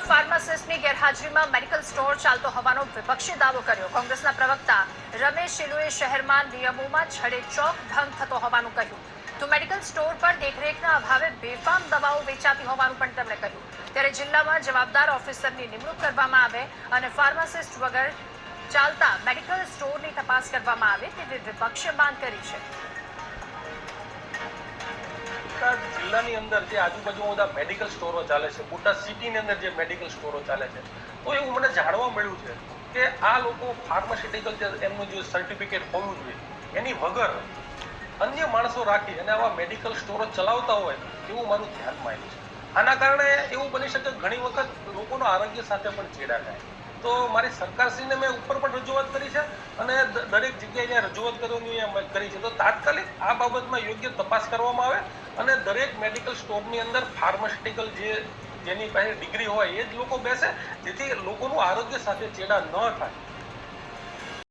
ફાર્માસિસ્ટની ગેરહાજરીમાં medical store ચાલતો હોવાનો વિપક્ષે દાવો કર્યો। કોંગ્રેસના પ્રવક્તા રમેશ શેલુએ શહેરમાં નિયમોમાં છડેચોક ભંગ થતો હોવાનું કહ્યું। તો મેડિકલ સ્ટોર પર દેખરેખના અભાવે બેફામ દવાઓ વેચાતી હોવાનું પણ તેમણે કહ્યું। ત્યારે જિલ્લામાં જવાબદાર ઓફિસરની નિમણૂક કરવામાં આવે અને ફાર્માસિસ્ટ વગર ચાલતા મેડિકલ સ્ટોરની તપાસ કરવામાં આવે તેવી વિપક્ષે માંગ કરી છે। જિલ્લાની અંદર જે આજુબાજુ બધા મેડિકલ સ્ટોરો ચાલે છે, બોટાદ સિટીની અંદર જે મેડિકલ સ્ટોરો ચાલે છે, તો એવું મને જાણવા મળ્યું છે કે આ લોકો ફાર્માસ્યુટિકલ એમનું જે સર્ટિફિકેટ હોવું જોઈએ એની વગર અન્ય માણસો રાખી અને આવા મેડિકલ સ્ટોરો ચલાવતા હોય એવું મારું ધ્યાનમાં આવ્યું છે। આના કારણે એવું બની શકે ઘણી વખત લોકોના આરોગ્ય સાથે પણ ચેડા થાય। તો મારી સરકારશ્રીને મેં ઉપર પણ રજૂઆત કરી છે અને દરેક જગ્યાએ જ્યાં રજૂઆત કરવાની કરી છે તો તાત્કાલિક આ બાબતમાં યોગ્ય તપાસ કરવામાં આવે અને દરેક મેડિકલ સ્ટોરની અંદર ફાર્માસ્યુટિકલ જેની પાસે ડિગ્રી હોય એ જ લોકો બેસે, જેથી લોકોનું આરોગ્ય સાથે ચેડા ન થાય।